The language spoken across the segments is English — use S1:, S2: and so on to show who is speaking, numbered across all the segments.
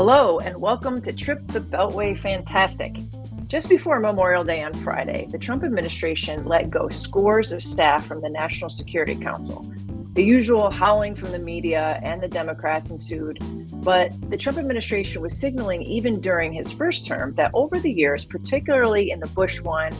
S1: Hello and welcome to Trip the Beltway Fantastic. Just before Memorial Day on Friday, the Trump administration let go scores of staff from the National Security Council. The usual howling from the media and the Democrats ensued, but the Trump administration was signaling even during his first term that over the years, particularly in the Bush 1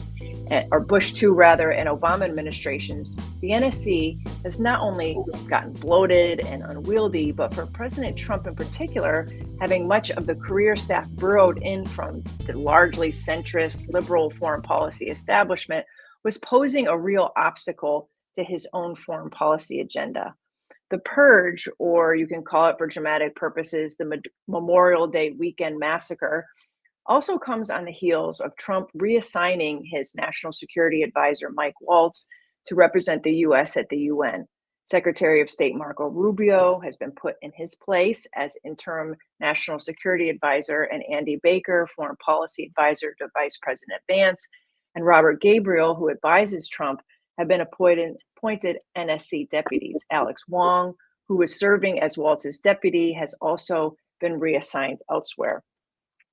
S1: or Bush 2 rather, and Obama administrations, the NSC has not only gotten bloated and unwieldy, but for President Trump in particular, having much of the career staff burrowed in from the largely centrist liberal foreign policy establishment was posing a real obstacle to his own foreign policy agenda. The Purge, or you can call it for dramatic purposes, the Memorial Day weekend massacre, also comes on the heels of Trump reassigning his national security advisor, Mike Waltz, to represent the U.S. at the UN. Secretary of State Marco Rubio has been put in his place as interim national security advisor, and Andy Baker, foreign policy advisor to Vice President Vance, and Robert Gabriel, who advises Trump, have been appointed NSC deputies. Alex Wong, who was serving as Waltz's deputy, has also been reassigned elsewhere.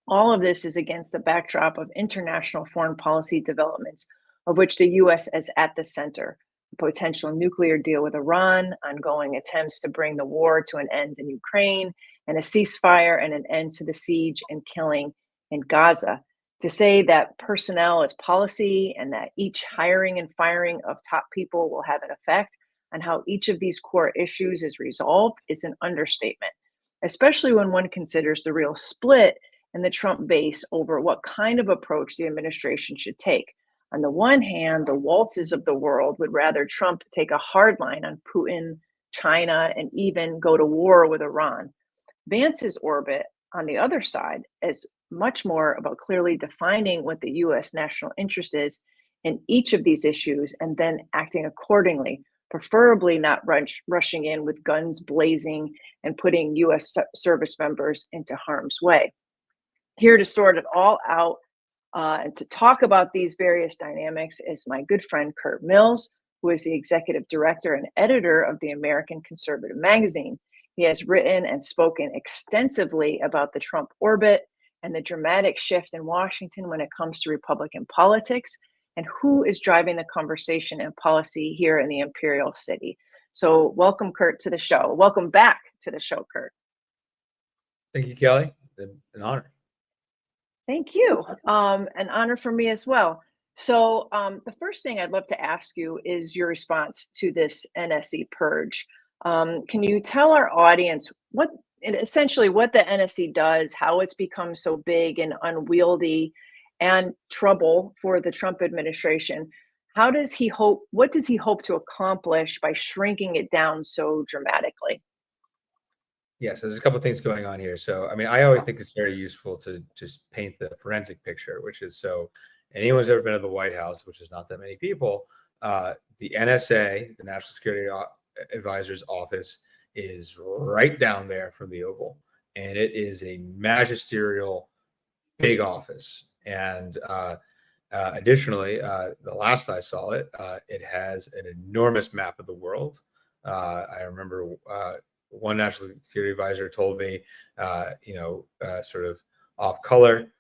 S1: All of this is against the backdrop of international foreign policy developments, of which the U.S. is at the center. A potential nuclear deal with Iran, ongoing attempts to bring the war to an end in Ukraine, and a ceasefire and an end to the siege and killing in Gaza. To say that personnel is policy and that each hiring and firing of top people will have an effect on how each of these core issues is resolved is an understatement, especially when one considers the real split in the Trump base over what kind of approach the administration should take. On the one hand, the Waltzes of the world would rather Trump take a hard line on Putin, China, and even go to war with Iran. Vance's orbit, on the other side, is much more about clearly defining what the U.S. national interest is in each of these issues and then acting accordingly, preferably not rushing in with guns blazing and putting U.S. service members into harm's way. Here to sort it all out and to talk about these various dynamics is my good friend Kurt Mills, who is the executive director and editor of the American Conservative magazine. He has written and spoken extensively about the Trump orbit and the dramatic shift in Washington when it comes to Republican politics and who is driving the conversation and policy here in the Imperial City. So welcome, Kurt, to the show. Welcome back to the show, Kurt.
S2: Thank you, Kelly. An honor.
S1: Thank you. An honor for me as well. So the first thing I'd love to ask you is your response to this NSC purge. Can you tell our audience essentially what the NSC does, how it's become so big and unwieldy and trouble for the Trump administration? What does he hope to accomplish by shrinking it down so dramatically?
S2: Yes, there's a couple of things going on here. So, I mean, I always think it's very useful to just paint the forensic picture, which is anyone who's ever been to the White House, which is not that many people, the NSA, the National Security Advisor's office, is right down there from the Oval. And it is a magisterial, big office. And additionally, the last I saw it, it has an enormous map of the world. I remember one national security advisor told me, sort of off color,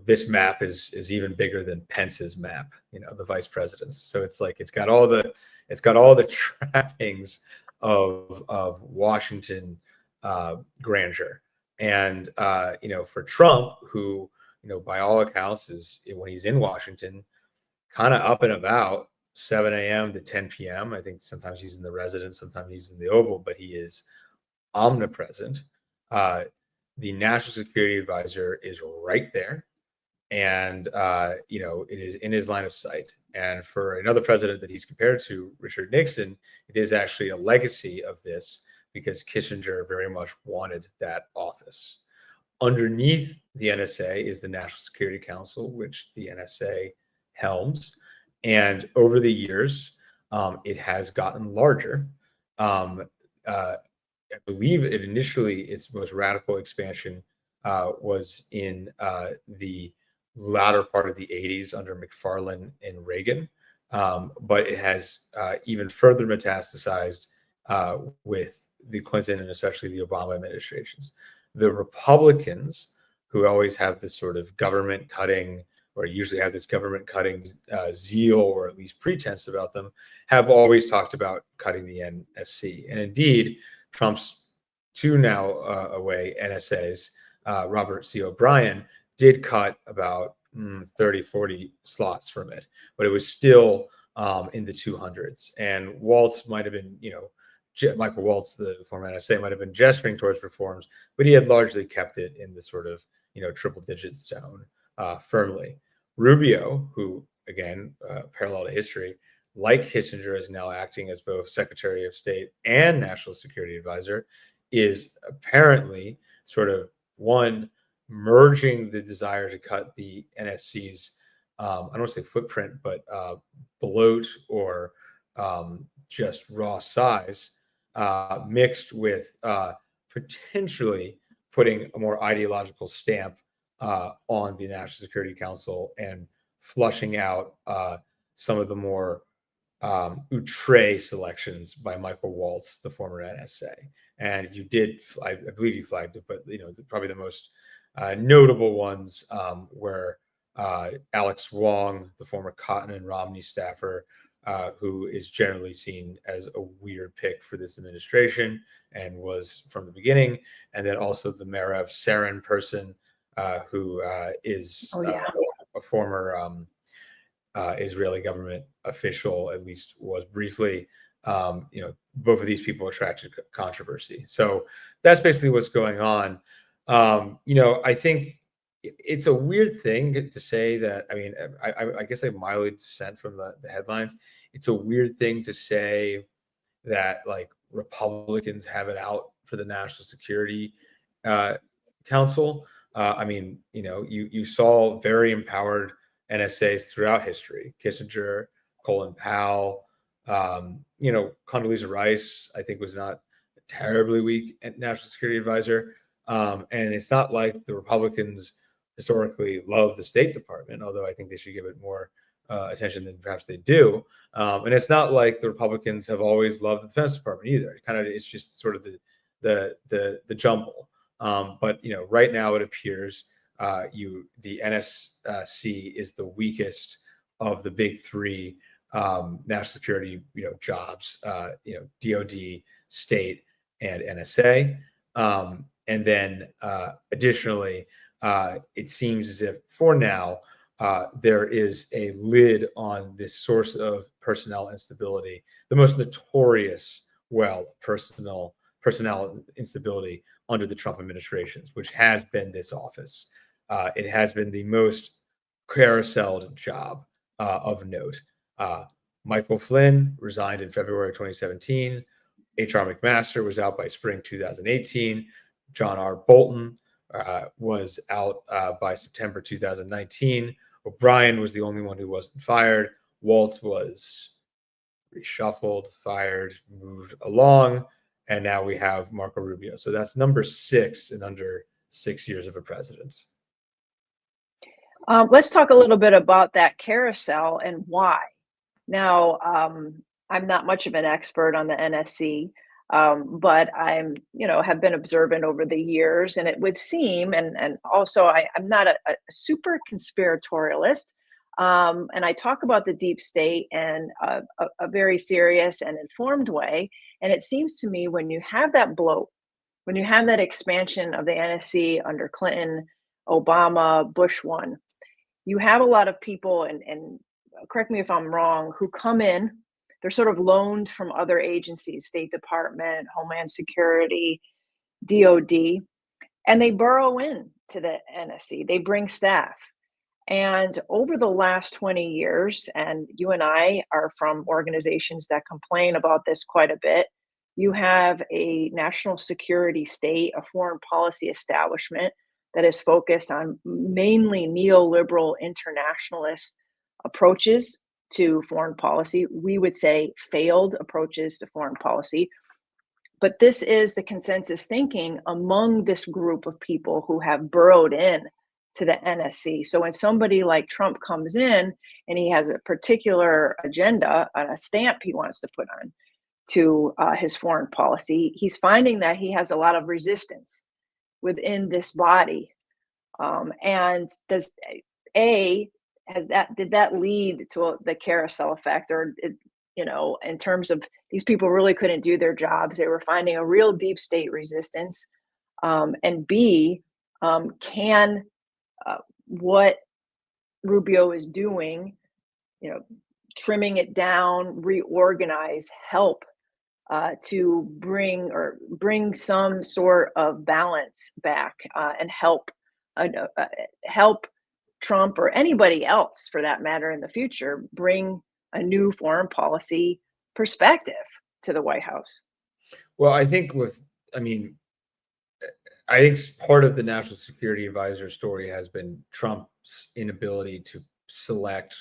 S2: this map is even bigger than Pence's map, the vice president's. So it's like it's got all the trappings of Washington grandeur. And for Trump, who by all accounts is, when he's in Washington, kind of up and about 7 a.m. to 10 p.m. I think sometimes he's in the residence, sometimes he's in the Oval, but he is omnipresent. The National Security Advisor is right there. And, it is in his line of sight. And for another president that he's compared to, Richard Nixon, it is actually a legacy of this because Kissinger very much wanted that office. Underneath the NSA is the National Security Council, which the NSA helms. And over the years, it has gotten larger. I believe its most radical expansion was in the latter part of the 80s under McFarlane and Reagan. But it has even further metastasized with the Clinton and especially the Obama administrations. the Republicans, who always have this sort of government cutting, or usually have this government cutting zeal, or at least pretense about them, have always talked about cutting the NSC. And indeed, Trump's two now away NSAs, Robert C. O'Brien, did cut about 30, 40 slots from it, but it was still in the 200s. And Waltz might have been, Michael Waltz, the former NSA, might have been gesturing towards reforms, but he had largely kept it in the sort of, triple digits zone firmly. Rubio, who, again, parallel to history, like Kissinger, is now acting as both Secretary of State and National Security Advisor, is apparently sort of merging the desire to cut the NSC's, I don't want to say footprint, but bloat or just raw size, mixed with potentially putting a more ideological stamp on the National Security Council and flushing out some of the more outre selections by Michael Waltz, the former NSA. And you did, I believe you flagged it, but probably the most notable ones were Alex Wong, the former Cotton and Romney staffer, who is generally seen as a weird pick for this administration and was from the beginning. And then also the Merev Sarin person, who is a former Israeli government official, at least was briefly. Both of these people attracted controversy. So that's basically what's going on. I think it's a weird thing to say that. I mean, I guess I mildly dissent from the headlines. It's a weird thing to say that like Republicans have it out for the National Security Council. I mean, you saw very empowered NSAs throughout history: Kissinger, Colin Powell, Condoleezza Rice, I think, was not terribly weak at National Security Advisor. And it's not like the Republicans historically love the State Department, although I think they should give it more attention than perhaps they do. And it's not like the Republicans have always loved the Defense Department either. It's just sort of the jumble. But right now it appears the NSC is the weakest of the big three national security jobs, DoD, state, and NSA. And then additionally, it seems as if for now there is a lid on this source of personnel instability, the most notorious personnel instability under the Trump administrations, which has been this office. It has been the most carouseled job of note. Michael Flynn resigned in February 2017. H.R. McMaster was out by spring 2018. John R. Bolton was out by September 2019. O'Brien was the only one who wasn't fired. Waltz was reshuffled, fired, moved along, and now we have Marco Rubio. So that's number 6 in under 6 years of a presidency.
S1: Let's talk a little bit about that carousel and why. Now, I'm not much of an expert on the NSC, but I'm, have been observant over the years, and it would seem, and also I'm not a super conspiratorialist, and I talk about the deep state in a very serious and informed way. And it seems to me when you have that bloat, when you have that expansion of the NSC under Clinton, Obama, Bush 1, you have a lot of people, and correct me if I'm wrong, who come in, they're sort of loaned from other agencies, State Department, Homeland Security, DoD, and they burrow in to the NSC. They bring staff. And over the last 20 years, and you and I are from organizations that complain about this quite a bit, you have a national security state, a foreign policy establishment that is focused on mainly neoliberal internationalist approaches to foreign policy. We would say failed approaches to foreign policy. But this is the consensus thinking among this group of people who have burrowed in to the NSC. So when somebody like Trump comes in and he has a particular agenda, a stamp he wants to put on to his foreign policy, he's finding that he has a lot of resistance. within this body. And did that lead to the carousel effect, or in terms of these people really couldn't do their jobs, they were finding a real deep state resistance, and B, can what Rubio is doing, trimming it down, reorganize, help to bring some sort of balance back, and help Trump or anybody else for that matter in the future bring a new foreign policy perspective to the White House.
S2: Well, I think part of the national security advisor story has been Trump's inability to select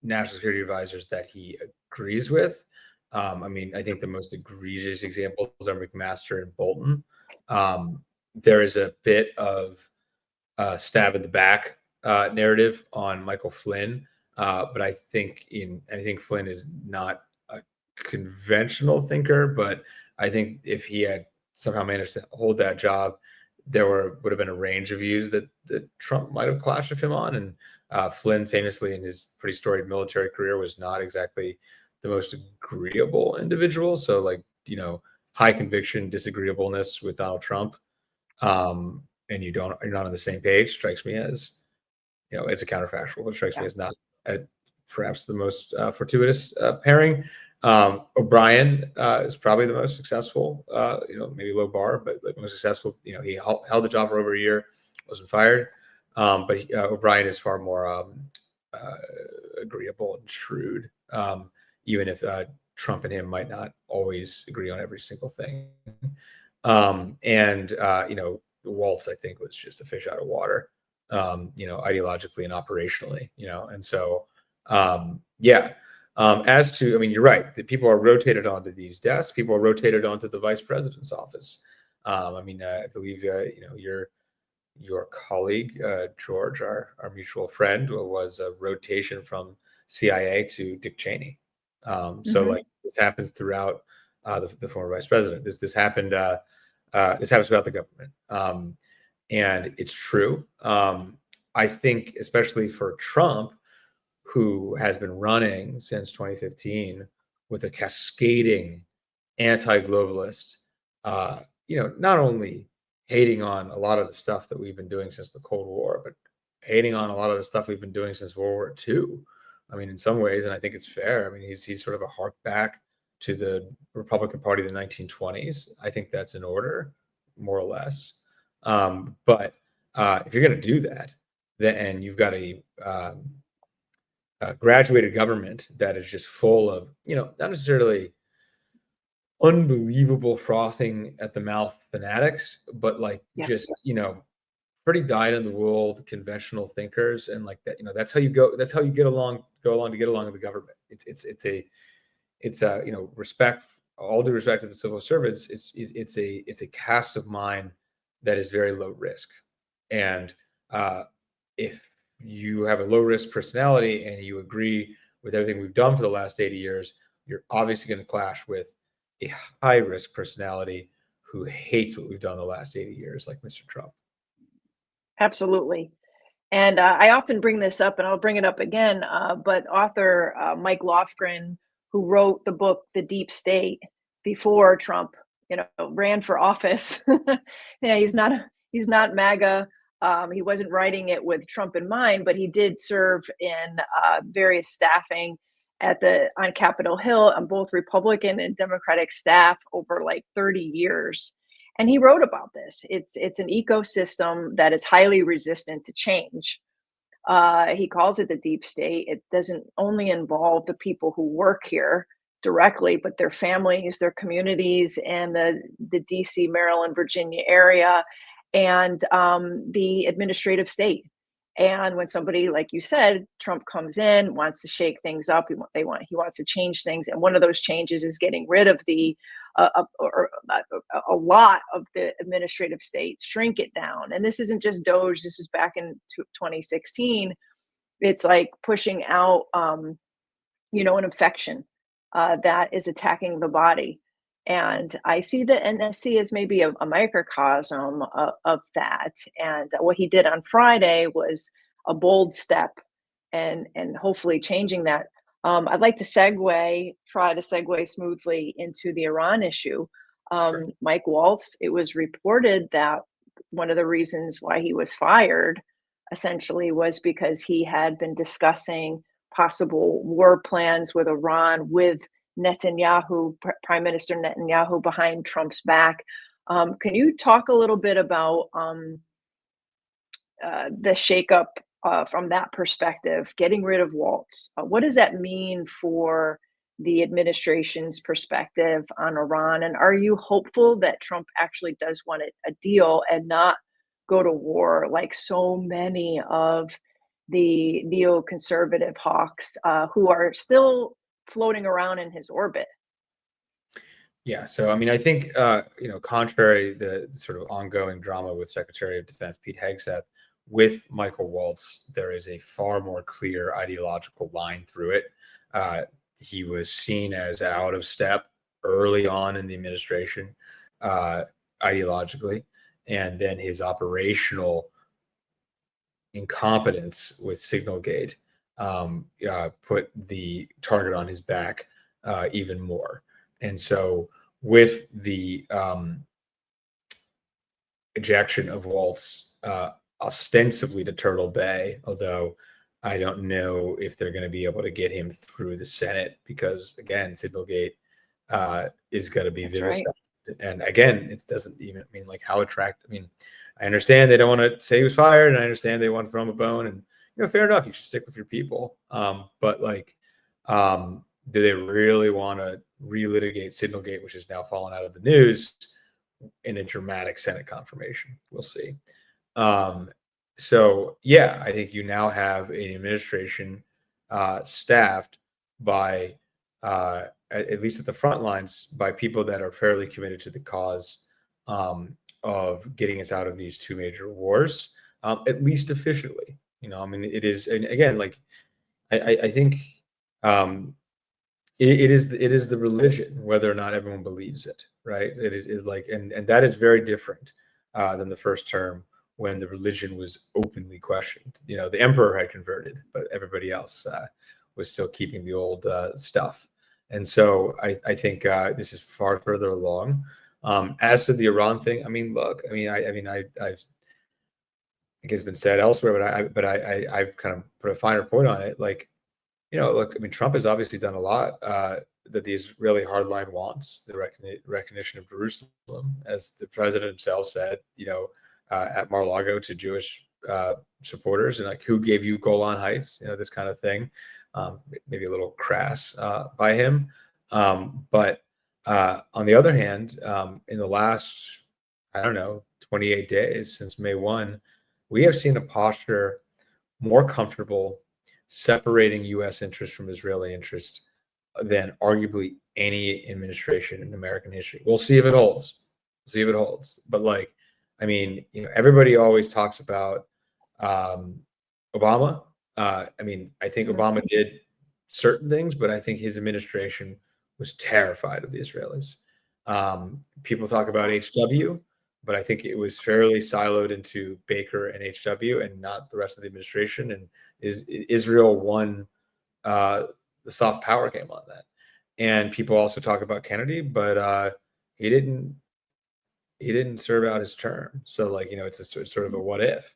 S2: national security advisors that he agrees with. I think the most egregious examples are McMaster and Bolton. There is a bit of stab in the back narrative on Michael Flynn, but I think Flynn is not a conventional thinker. But I think if he had somehow managed to hold that job, there would have been a range of views that Trump might have clashed with him on. And Flynn, famously in his pretty storied military career, was not exactly the most agreeable individual. So, high conviction disagreeableness with Donald Trump, and you're not on the same page, strikes me as, it's a counterfactual, but strikes me as not perhaps the most fortuitous pairing. O'Brien is probably the most successful, maybe low bar, but most successful. He held the job for over a year, wasn't fired. But O'Brien is far more agreeable and shrewd, even if Trump and him might not always agree on every single thing. Waltz, I think, was just a fish out of water, ideologically and operationally, and so, as to, you're right, that people are rotated onto these desks, people are rotated onto the vice president's office. I believe, your colleague, George, our mutual friend, was a rotation from CIA to Dick Cheney. So this happens throughout the former vice president. This happened. This happens throughout the government, and it's true. I think, especially for Trump, who has been running since 2015 with a cascading anti-globalist, not only hating on a lot of the stuff that we've been doing since the Cold War, but hating on a lot of the stuff we've been doing since World War II. In some ways, and I think it's fair, he's sort of a hark back to the Republican Party of the 1920s. I think that's in order, more or less. But if you're going to do that, then you've got a graduated government that is just full of, not necessarily unbelievable frothing at the mouth fanatics, but just, pretty dyed-in-the-wool conventional thinkers, and that, that's how you go. That's how you go along with the government. It's respect, all due respect to the civil servants. It's a cast of mind that is very low risk, and if you have a low risk personality and you agree with everything we've done for the last 80 years, you're obviously going to clash with a high risk personality who hates what we've done the last 80 years, like Mr. Trump.
S1: Absolutely. And I often bring this up, and I'll bring it up again, but author Mike Lofgren, who wrote the book The Deep State before Trump, ran for office. He's not MAGA. He wasn't writing it with Trump in mind, but he did serve in various staffing on Capitol Hill on both Republican and Democratic staff over 30 years. And he wrote about this. It's an ecosystem that is highly resistant to change. He calls it the deep state. It doesn't only involve the people who work here directly, but their families, their communities, and the DC, Maryland, Virginia area, and the administrative state. And when somebody, like you said, Trump comes in, wants to shake things up, he wants to change things, and one of those changes is getting rid of a lot of the administrative state, shrink it down. And this isn't just DOJ. This is back in 2016. It's like pushing out, an infection that is attacking the body. And I see the NSC as maybe a microcosm of that. And what he did on Friday was a bold step, and hopefully changing that. I'd like to try to segue smoothly into the Iran issue.
S2: Sure.
S1: Mike Waltz, it was reported that one of the reasons why he was fired essentially was because he had been discussing possible war plans with Iran with Netanyahu, Prime Minister Netanyahu, behind Trump's back. Can you talk a little bit about the shakeup from that perspective, getting rid of Waltz? What does that mean for the administration's perspective on Iran? And are you hopeful that Trump actually does want a deal and not go to war like so many of the neoconservative hawks who are still floating around in his orbit?
S2: Yeah. So, I mean, I think, contrary the sort of ongoing drama with Secretary of Defense Pete Hegseth, with Michael Waltz, there is a far more clear ideological line through it. He was seen as out of step early on in the administration, ideologically, and then his operational incompetence with Signalgate put the target on his back even more. And so, with the ejection of Waltz, ostensibly to Turtle Bay, although I don't know if they're going to be able to get him through the Senate because, again, Signalgate is going to be vivisection. Right. And again, it doesn't even mean like how attractive. I mean, I understand they don't want to say he was fired, and I understand they want to throw him a bone, and fair enough. You should stick with your people. But like, do they really want to relitigate Signalgate, which has now fallen out of the news, in a dramatic Senate confirmation? We'll see. So yeah, I think you now have an administration staffed by, at least at the front lines, by people that are fairly committed to the cause of getting us out of these two major wars, at least officially. I mean, it is, and again, like I think it is the religion, whether or not everyone believes it, right? It is like, and that is very different than the first term, when the religion was openly questioned. The emperor had converted, but everybody else was still keeping the old stuff. And so I think this is far further along. As to the Iran thing, I mean, look, I've I think it's been said elsewhere, but I've kind of put a finer point on it. Like, look, I mean, Trump has obviously done a lot that the Israeli hardline wants: the recognition of Jerusalem, as the president himself said, at Mar-a-Lago to Jewish supporters, and like, who gave you Golan Heights? This kind of thing. Maybe a little crass by him. But on the other hand, in the last, 28 days since May 1, we have seen a posture more comfortable separating U.S. interest from Israeli interest than arguably any administration in American history. We'll see if it holds. But like, I mean, everybody always talks about Obama. I think Obama did certain things, but I think his administration was terrified of the Israelis. People talk about HW, but I think it was fairly siloed into Baker and HW and not the rest of the administration. And Israel won the soft power game on that. And people also talk about Kennedy, but he didn't serve out his term. So like, it's a sort of a what if.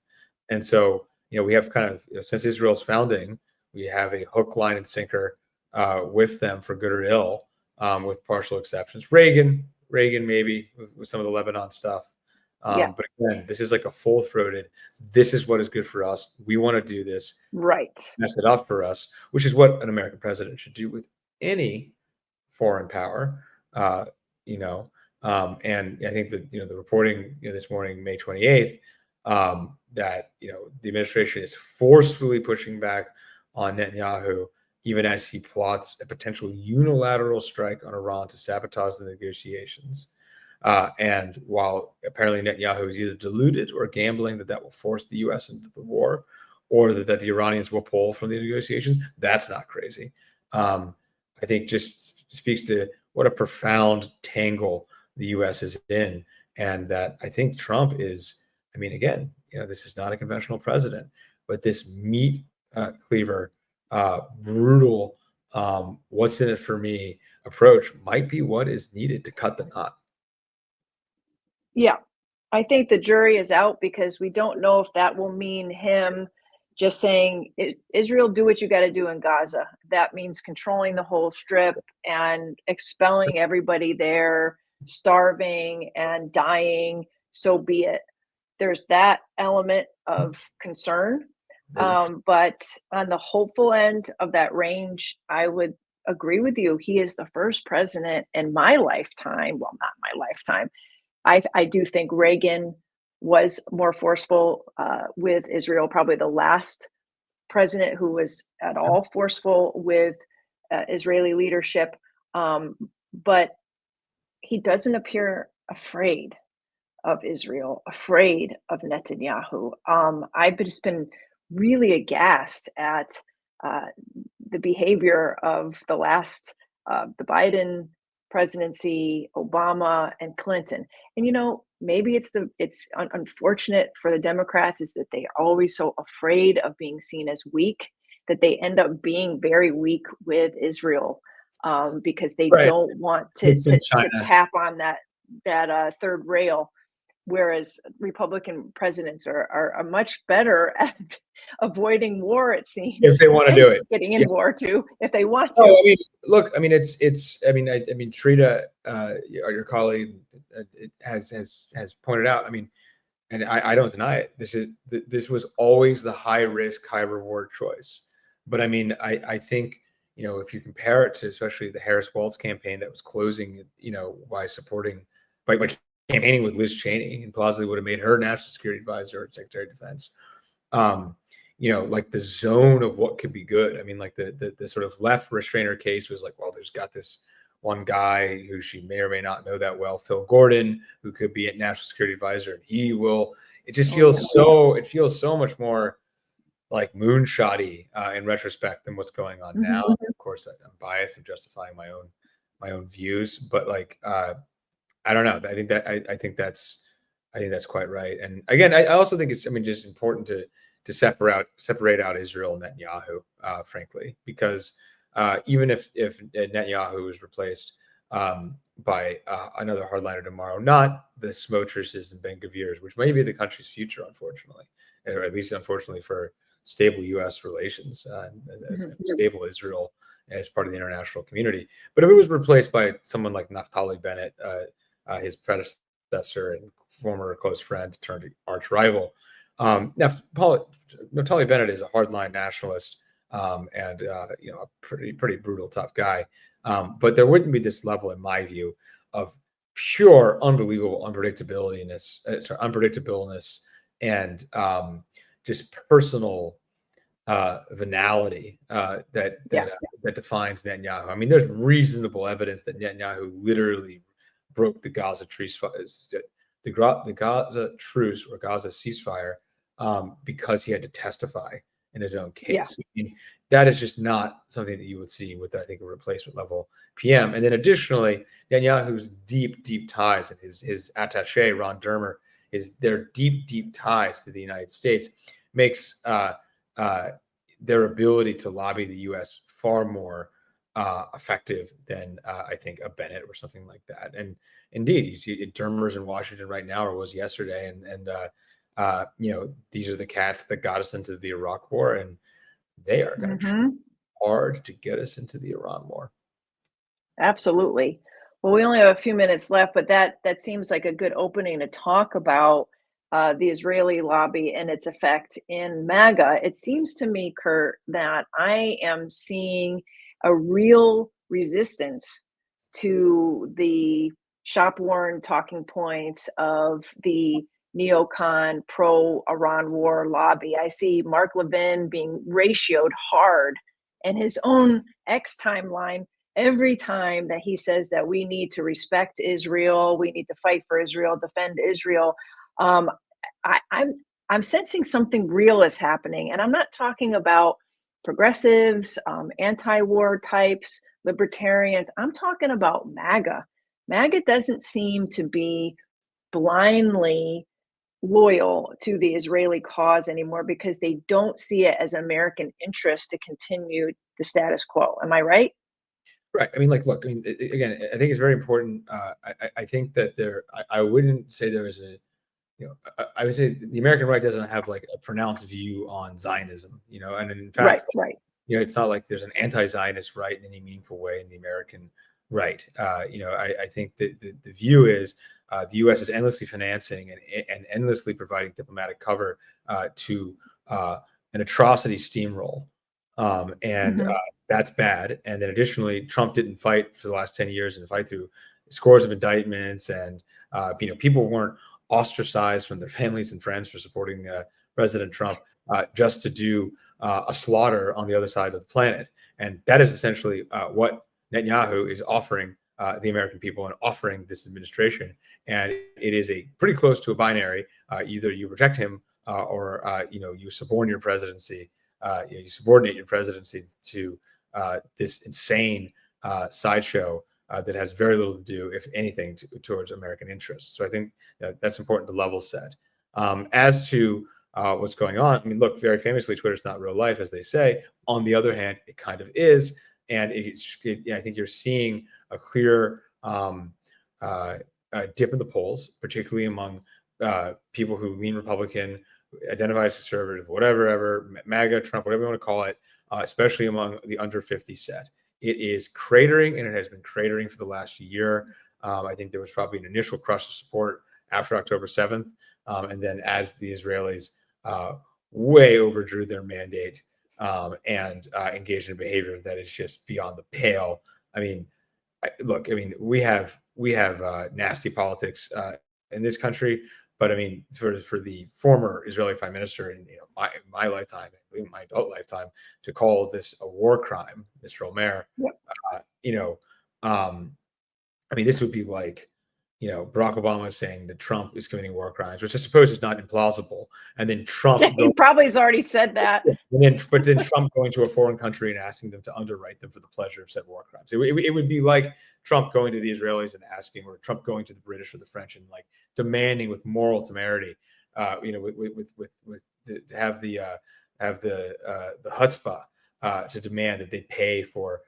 S2: And so, we have kind of, since Israel's founding, we have a hook, line, and sinker with them, for good or ill, with partial exceptions. Reagan maybe with some of the Lebanon stuff.
S1: Yeah.
S2: But again, this is like a full-throated, this is what is good for us. We want to do this.
S1: Right.
S2: Mess it up for us, which is what an American president should do with any foreign power. And I think that, the reporting, this morning, May 28th, that, the administration is forcefully pushing back on Netanyahu, even as he plots a potential unilateral strike on Iran to sabotage the negotiations. And while apparently Netanyahu is either deluded or gambling that will force the U.S. into the war, or that the Iranians will pull from the negotiations, that's not crazy. I think just speaks to what a profound tangle the U.S. is in, and that I think Trump is. I mean, again, this is not a conventional president, but this meat cleaver, brutal, what's in it for me approach might be what is needed to cut the knot.
S1: Yeah, I think the jury is out because we don't know if that will mean him just saying, Israel, do what you got to do in Gaza. That means controlling the whole strip and expelling everybody there, starving and dying. So be it. There's that element of concern. But on the hopeful end of that range, I would agree with you. He is the first president in my lifetime. Well, not my lifetime. I do think Reagan was more forceful with Israel, probably the last president who was at all forceful with Israeli leadership. But he doesn't appear afraid of Israel, afraid of Netanyahu. I've just been really aghast at the behavior of the last, the Biden presidency, Obama, and Clinton. And maybe it's unfortunate for the Democrats is that they are always so afraid of being seen as weak that they end up being very weak with Israel because they don't want to tap on that third rail. Whereas Republican presidents are much better at avoiding war, it seems.
S2: If they want to do it,
S1: getting in war too, if they want to.
S2: Oh, I mean, look, I mean, it's. I mean, Trita, your colleague, has pointed out. I mean, and I don't deny it. This was always the high risk, high reward choice. But I mean, I think if you compare it to especially the Harris-Waltz campaign that was closing, by supporting by campaigning with Liz Cheney and plausibly would have made her national security advisor or secretary of defense. Like the zone of what could be good. I mean, like the sort of left restrainer case was like, well, there's got this one guy who she may or may not know that well, Phil Gordon, who could be a national security advisor, and he will. It just feels so much more like moonshotty in retrospect than what's going on now. And of course, I'm biased in justifying my own views, but like I don't know. I think that's quite right. And again, I also think it's just important to separate out Israel and Netanyahu, frankly, because even if Netanyahu is replaced by another hardliner tomorrow, not the Smotriches and Ben-Gvirs, which may be the country's future, unfortunately, or at least unfortunately for stable U.S. relations, as stable Israel as part of the international community. But if it was replaced by someone like Naftali Bennett, his predecessor and former close friend turned arch rival, Naftali Bennett is a hardline nationalist and a pretty brutal, tough guy. But there wouldn't be this level, in my view, of pure, unbelievable unpredictableness and just personal venality that defines Netanyahu. I mean, there's reasonable evidence that Netanyahu literally broke the Gaza truce, the Gaza truce or Gaza ceasefire because he had to testify in his own case.
S1: Yeah.
S2: I mean, that is just not something that you would see with, I think, a replacement level PM. And then additionally, Netanyahu's deep ties and his attaché, Ron Dermer, their deep ties to the United States makes their ability to lobby the U.S. far more effective than I think a Bennett or something like that. And indeed, you see Dermer's in Washington right now, or was yesterday, and these are the cats that got us into the Iraq War, and they are going to try hard to get us into the Iran war.
S1: Absolutely. Well, we only have a few minutes left, but that seems like a good opening to talk about the Israeli lobby and its effect in MAGA. It seems to me, Kurt, that I am seeing a real resistance to the shop-worn talking points of the neocon pro-Iran war lobby. I see Mark Levin being ratioed hard in his own X timeline every time that he says that we need to respect Israel, we need to fight for Israel, defend Israel. I'm sensing something real is happening, and I'm not talking about progressives, anti-war types, libertarians. I'm talking about MAGA. MAGA doesn't seem to be blindly loyal to the Israeli cause anymore because they don't see it as American interest to continue the status quo. Am I right?
S2: Right. I mean, like, look, I mean, again, I think it's very important. I think that I wouldn't say there is a, I would say the American right doesn't have like a pronounced view on Zionism, and in
S1: Right,
S2: fact,
S1: right.
S2: it's not like there's an anti-Zionist right in any meaningful way in the American right. I think that the view is the U.S. is endlessly financing and endlessly providing diplomatic cover to an atrocity steamroll, and
S1: Mhm.
S2: that's bad. And then additionally, Trump didn't fight for the last 10 years and fight through scores of indictments, and people weren't ostracized from their families and friends for supporting President Trump just to do a slaughter on the other side of the planet. And that is essentially what Netanyahu is offering the American people and offering this administration. And it is a pretty close to a binary. Either you protect him or you suborn your presidency. You subordinate your presidency to this insane sideshow that has very little to do, if anything, towards American interests. So I think that's important to level set. As to what's going on, I mean, look, very famously, Twitter's not real life, as they say. On the other hand, it kind of is. And I think you're seeing a clear dip in the polls, particularly among people who lean Republican, identify as conservative, whatever, MAGA, Trump, whatever you want to call it, especially among the under 50 set. It is cratering, and it has been cratering for the last year. I think there was probably an initial crush of support after October 7th. And then as the Israelis way overdrew their mandate and engaged in behavior that is just beyond the pale. I mean, look, I mean, we have nasty politics in this country, but I mean, for the former Israeli prime minister in my lifetime, in my adult lifetime, to call this a war crime, Mr. Omer,
S1: Yep.
S2: I mean, this would be like, Barack Obama saying that Trump is committing war crimes, which I suppose is not implausible. And then Trump
S1: He probably has already said that.
S2: but then Trump going to a foreign country and asking them to underwrite them for the pleasure of said war crimes. It would be like Trump going to the Israelis and asking, or Trump going to the British or the French and like demanding with moral temerity, to have the chutzpah to demand that they pay for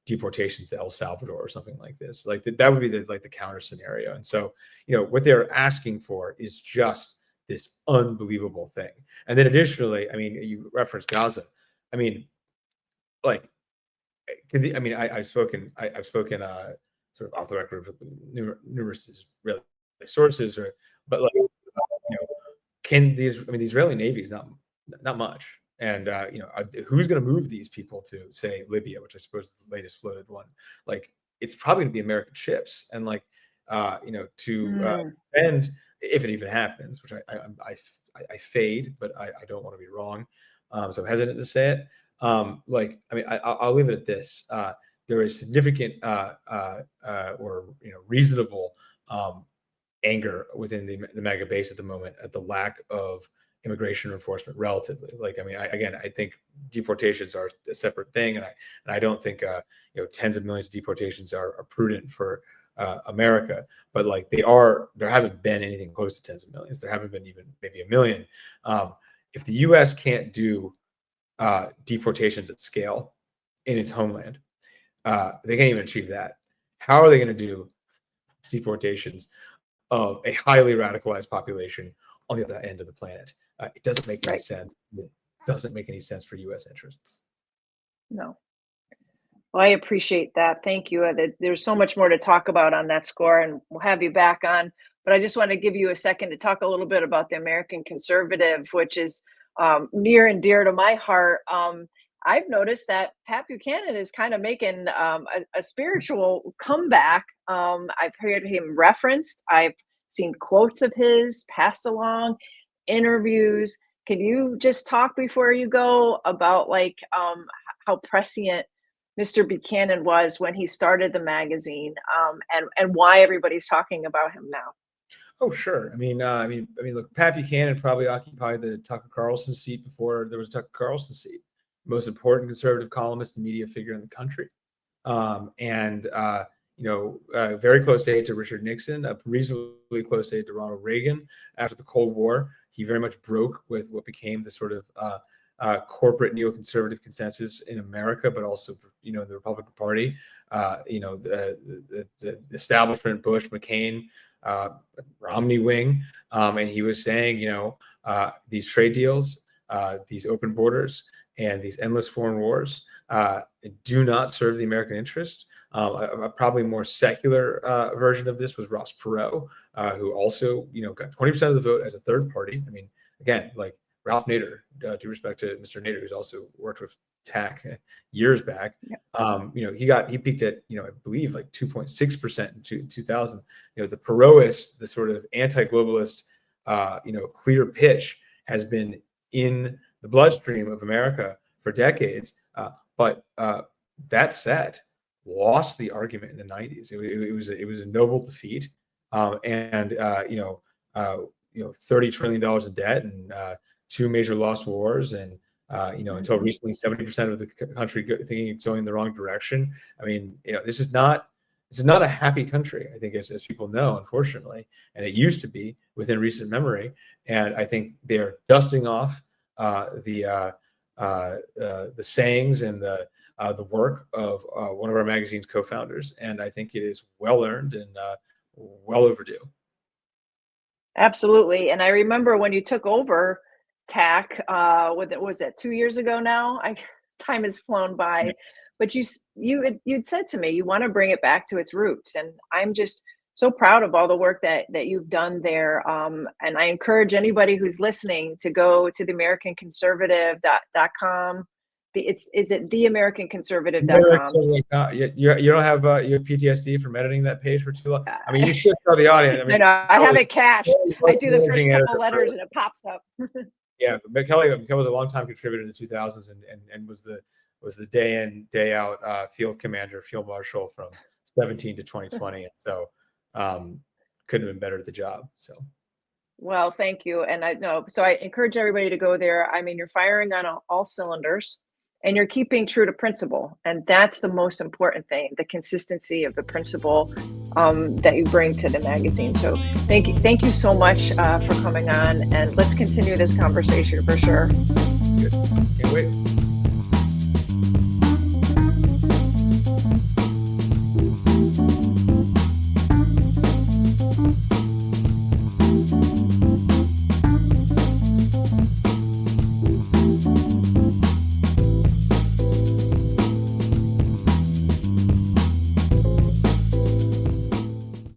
S2: deportation to El Salvador or something like this. Like that would be the counter scenario. And so, what they're asking for is just this unbelievable thing. And then additionally, I mean, you referenced Gaza. I mean, like, I've spoken sort of off the record with numerous Israeli sources, but like, the Israeli Navy is not much. And who's going to move these people to, say, Libya, which I suppose is the latest floated one? Like, it's probably going to be American ships, and like, and if it even happens, which I fade, but I don't want to be wrong, so I'm hesitant to say it. I'll leave it at this: there is significant or reasonable anger within the MAGA base at the moment at the lack of immigration enforcement relatively. I think deportations are a separate thing, and I don't think tens of millions of deportations are prudent for America, but like there haven't been anything close to tens of millions. There haven't been even maybe a million. If the U.S. can't do deportations at scale in its homeland, they can't even achieve that. How are they going to do deportations of a highly radicalized population on the other end of the planet? It doesn't make any sense. It doesn't make any sense for U.S. interests.
S1: No. Well, I appreciate that. Thank you. There's so much more to talk about on that score, and we'll have you back on. But I just want to give you a second to talk a little bit about the American conservative, which is near and dear to my heart. I've noticed that Pat Buchanan is kind of making a spiritual comeback. I've heard him referenced. I've seen quotes of his passed along, interviews. Can you just talk before you go about how prescient Mr. Buchanan was when he started the magazine, and why everybody's talking about him now?
S2: Oh, sure. Look, Pat Buchanan probably occupied the Tucker Carlson seat before there was a Tucker Carlson seat. Most important conservative columnist and media figure in the country. and very close aide to Richard Nixon, a reasonably close aide to Ronald Reagan. After the Cold War, he very much broke with what became the sort of corporate neoconservative consensus in America, but also, in the Republican Party. The establishment, Bush, McCain, Romney wing, and he was saying, these trade deals, these open borders, and these endless foreign wars do not serve the American interest. A probably more secular version of this was Ross Perot, who also, got 20% of the vote as a third party. I mean, again, like Ralph Nader, due respect to Mr. Nader, who's also worked with TAC years back. Yeah. He peaked at, I believe like 2.6% in 2000. The Perotist, the sort of anti-globalist, clear pitch has been in the bloodstream of America for decades. But that said, lost the argument in the 90s. It was a noble defeat, and $30 trillion in debt and 2 major lost wars, and until recently 70% of the country thinking it's going in the wrong direction. I mean, this is not a happy country, I think, as people know, unfortunately, and it used to be within recent memory. And I think they're dusting off the sayings and the work of one of our magazine's co-founders, and I think it is well earned and well overdue.
S1: Absolutely. And I remember when you took over TAC, was it 2 years ago now? Time has flown by, but you'd said to me you want to bring it back to its roots, and I'm just so proud of all the work that you've done there. And I encourage anybody who's listening to go to theamericanconservative.com. Is it theamericanconservative.com?
S2: You don't have you have PTSD from editing that page for too long. I mean, you should tell the audience. I mean,
S1: I have it cached. I do the first couple letters and it pops up.
S2: Yeah, but Kelly was a longtime contributor in the 2000s and was the day in, day out field commander, field marshal from 17 to 2020. And so couldn't have been better at the job. So.
S1: Well, thank you. And so I encourage everybody to go there. I mean, you're firing on all cylinders and you're keeping true to principle. And that's the most important thing, the consistency of the principle that you bring to the magazine. So thank you so much for coming on, and let's continue this conversation for sure.
S2: Good. Can't wait.